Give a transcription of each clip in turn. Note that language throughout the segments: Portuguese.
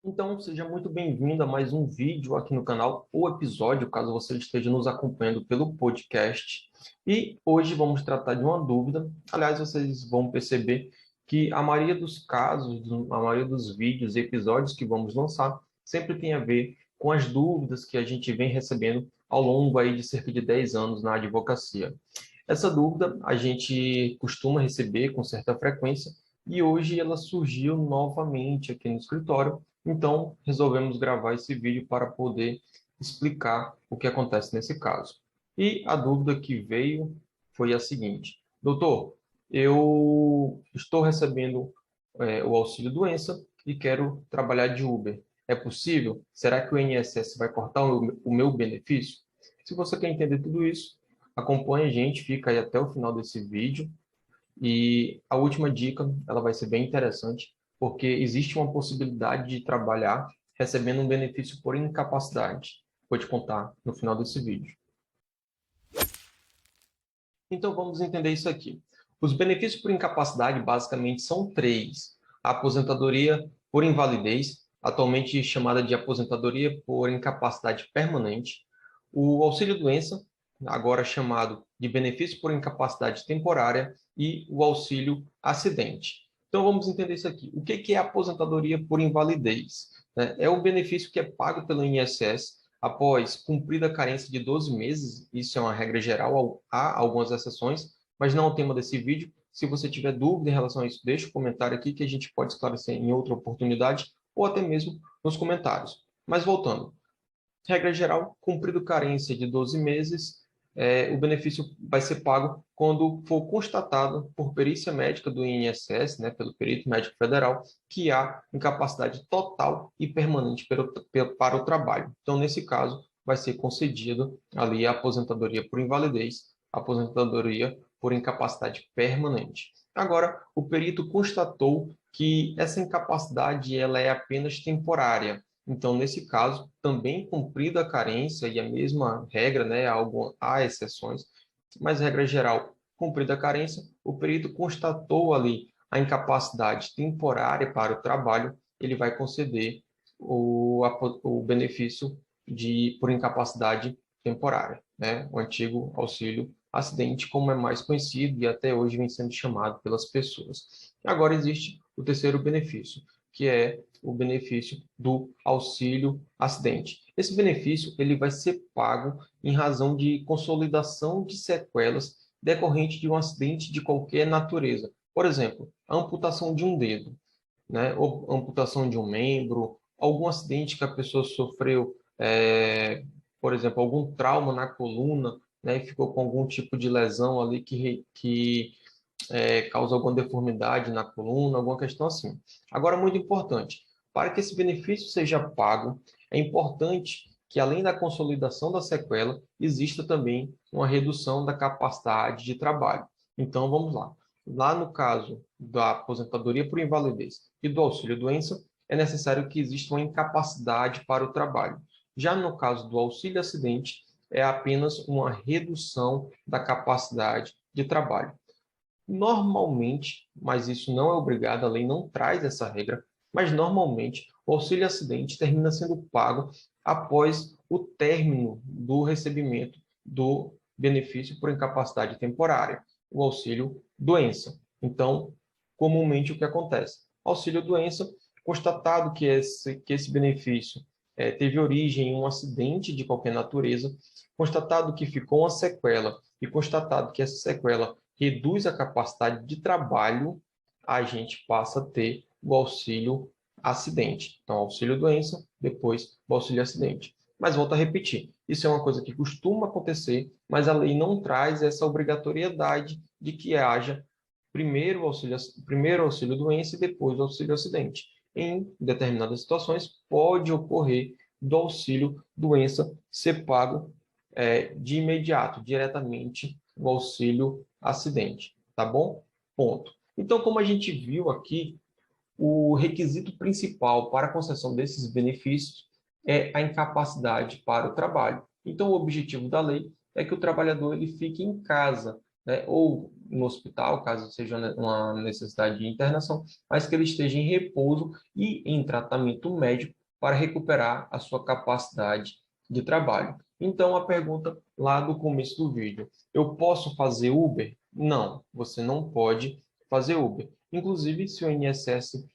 Então, seja muito bem-vindo a mais um vídeo aqui no canal, ou episódio, caso você esteja nos acompanhando pelo podcast. E hoje vamos tratar de uma dúvida. Aliás, vocês vão perceber que a maioria dos casos, a maioria dos vídeos e episódios que vamos lançar sempre tem a ver com as dúvidas que a gente vem recebendo ao longo aí de cerca de 10 anos na advocacia. Essa dúvida a gente costuma receber com certa frequência e hoje ela surgiu novamente aqui no escritório, então resolvemos gravar esse vídeo para poder explicar o que acontece nesse caso. E a dúvida que veio foi a seguinte: doutor, eu estou recebendo o auxílio doença e quero trabalhar de Uber. É possível? Será que o INSS vai cortar o meu benefício? Se você quer entender tudo isso, acompanhe a gente, fica aí até o final desse vídeo. E a última dica, ela vai ser bem interessante, porque existe uma possibilidade de trabalhar recebendo um benefício por incapacidade. Vou te contar no final desse vídeo. Então vamos entender isso aqui. Os benefícios por incapacidade basicamente são três: a aposentadoria por invalidez, atualmente chamada de aposentadoria por incapacidade permanente, o auxílio-doença, agora chamado de benefício por incapacidade temporária, e o auxílio-acidente. Então vamos entender isso aqui. O que é aposentadoria por invalidez? É o benefício que é pago pelo INSS após cumprida a carência de 12 meses. Isso é uma regra geral, há algumas exceções, mas não é o tema desse vídeo. Se você tiver dúvida em relação a isso, deixe um comentário aqui que a gente pode esclarecer em outra oportunidade ou até mesmo nos comentários. Mas voltando, regra geral, cumprido carência de 12 meses, o benefício vai ser pago quando for constatado por perícia médica do INSS, né, pelo perito médico federal, que há incapacidade total e permanente para o trabalho. Então, nesse caso, vai ser concedido ali a aposentadoria por invalidez, a aposentadoria por incapacidade permanente. Agora, o perito constatou que essa incapacidade ela é apenas temporária. Então, nesse caso, também cumprida a carência e a mesma regra, né, há exceções, mas regra geral, cumprida a carência, o perito constatou ali a incapacidade temporária para o trabalho, ele vai conceder o benefício por incapacidade temporária, né, o antigo auxílio acidente, como é mais conhecido e até hoje vem sendo chamado pelas pessoas. Agora existe o terceiro benefício, que é o benefício do auxílio acidente. Esse benefício ele vai ser pago em razão de consolidação de sequelas decorrente de um acidente de qualquer natureza. Por exemplo, a amputação de um dedo, né? Ou amputação de um membro, algum acidente que a pessoa sofreu, por exemplo, algum trauma na coluna, né? E ficou com algum tipo de lesão ali que causa alguma deformidade na coluna, alguma questão assim. Agora, muito importante, para que esse benefício seja pago, é importante que, além da consolidação da sequela, exista também uma redução da capacidade de trabalho. Então, vamos lá. Lá no caso da aposentadoria por invalidez e do auxílio-doença, é necessário que exista uma incapacidade para o trabalho. Já no caso do auxílio-acidente, é apenas uma redução da capacidade de trabalho. Normalmente, mas isso não é obrigado, a lei não traz essa regra, mas normalmente o auxílio acidente termina sendo pago após o término do recebimento do benefício por incapacidade temporária, o auxílio doença. Então, comumente o que acontece? Auxílio doença, constatado que esse benefício teve origem em um acidente de qualquer natureza, constatado que ficou uma sequela e constatado que essa sequela reduz a capacidade de trabalho, a gente passa a ter o auxílio acidente. Então, auxílio doença, depois o auxílio acidente. Mas volto a repetir, isso é uma coisa que costuma acontecer, mas a lei não traz essa obrigatoriedade de que haja primeiro auxílio doença e depois o auxílio acidente. Em determinadas situações, pode ocorrer do auxílio doença ser pago de imediato, diretamente, o auxílio acidente, tá bom? Ponto. Então, como a gente viu aqui, o requisito principal para a concessão desses benefícios é a incapacidade para o trabalho. Então, o objetivo da lei é que o trabalhador ele fique em casa, né? Ou no hospital, caso seja uma necessidade de internação, mas que ele esteja em repouso e em tratamento médico para recuperar a sua capacidade de trabalho. Então, a pergunta lá do começo do vídeo: eu posso fazer Uber? Não, você não pode fazer Uber. Inclusive, se o INSS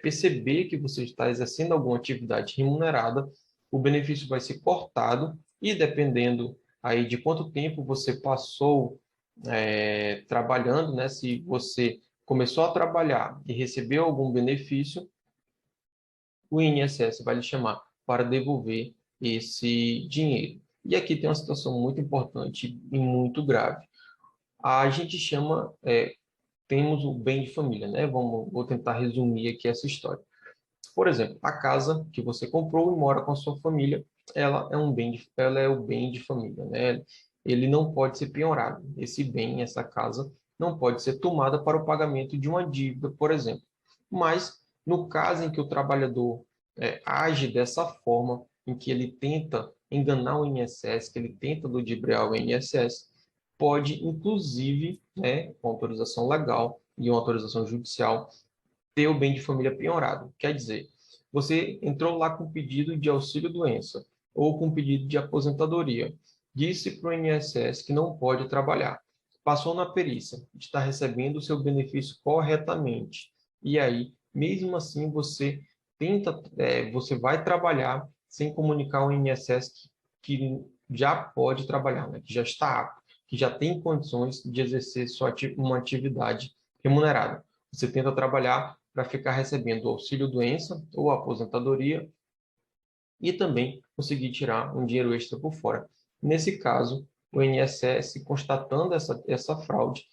perceber que você está exercendo alguma atividade remunerada, o benefício vai ser cortado e, dependendo aí de quanto tempo você passou trabalhando, né? Se você começou a trabalhar e recebeu algum benefício, o INSS vai lhe chamar para devolver esse dinheiro. E aqui tem uma situação muito importante e muito grave. A gente chama, temos o bem de família, né? Vou tentar resumir aqui essa história. Por exemplo, a casa que você comprou e mora com a sua família, ela é o bem de família, né? Ele não pode ser penhorado. Esse bem, essa casa, não pode ser tomada para o pagamento de uma dívida, por exemplo. Mas, no caso em que o trabalhador age dessa forma, em que ele tenta enganar o INSS, que ele tenta ludibriar o INSS, pode, inclusive, né, com autorização legal e uma autorização judicial, ter o bem de família penhorado. Quer dizer, você entrou lá com pedido de auxílio-doença ou com pedido de aposentadoria, disse para o INSS que não pode trabalhar, passou na perícia, está recebendo o seu benefício corretamente, e aí, mesmo assim, você vai trabalhar sem comunicar ao INSS que já pode trabalhar, né? Que já está apto, que já tem condições de exercer uma atividade remunerada. Você tenta trabalhar para ficar recebendo auxílio-doença ou aposentadoria e também conseguir tirar um dinheiro extra por fora. Nesse caso, o INSS, constatando essa fraude,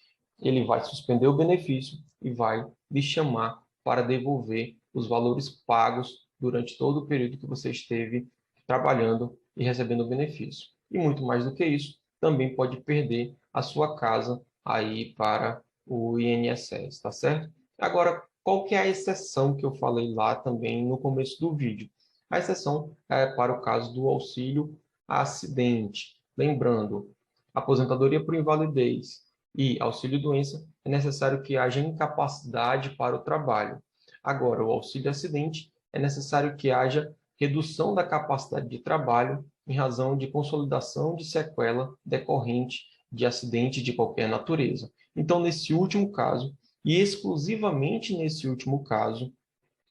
ele vai suspender o benefício e vai lhe chamar para devolver os valores pagos durante todo o período que você esteve trabalhando e recebendo o benefício. E muito mais do que isso, também pode perder a sua casa aí para o INSS, tá certo? Agora, qual que é a exceção que eu falei lá também no começo do vídeo? A exceção é para o caso do auxílio acidente. Lembrando, aposentadoria por invalidez e auxílio-doença é necessário que haja incapacidade para o trabalho. Agora, o auxílio acidente é necessário que haja redução da capacidade de trabalho em razão de consolidação de sequela decorrente de acidente de qualquer natureza. Então, nesse último caso, e exclusivamente nesse último caso,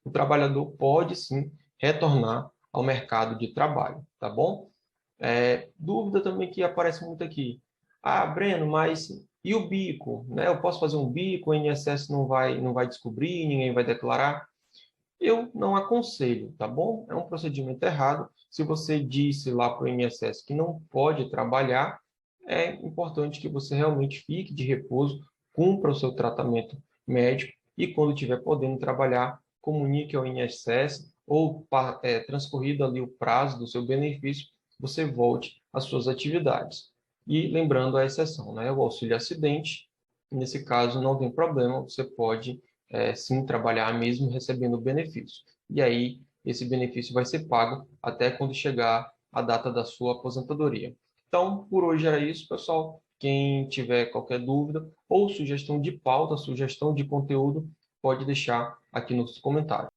o trabalhador pode sim retornar ao mercado de trabalho, tá bom? Dúvida também que aparece muito aqui. Ah, Breno, mas e o bico? Né? Eu posso fazer um bico, o INSS não vai descobrir, ninguém vai declarar? Eu não aconselho, tá bom? É um procedimento errado. Se você disse lá para o INSS que não pode trabalhar, é importante que você realmente fique de repouso, cumpra o seu tratamento médico e, quando estiver podendo trabalhar, comunique ao INSS ou, transcorrido ali o prazo do seu benefício, você volte às suas atividades. E lembrando a exceção, né? O auxílio acidente, nesse caso não tem problema, você pode sim trabalhar mesmo recebendo o benefício. E aí, esse benefício vai ser pago até quando chegar a data da sua aposentadoria. Então, por hoje era isso, pessoal. Quem tiver qualquer dúvida ou sugestão de pauta, sugestão de conteúdo, pode deixar aqui nos comentários.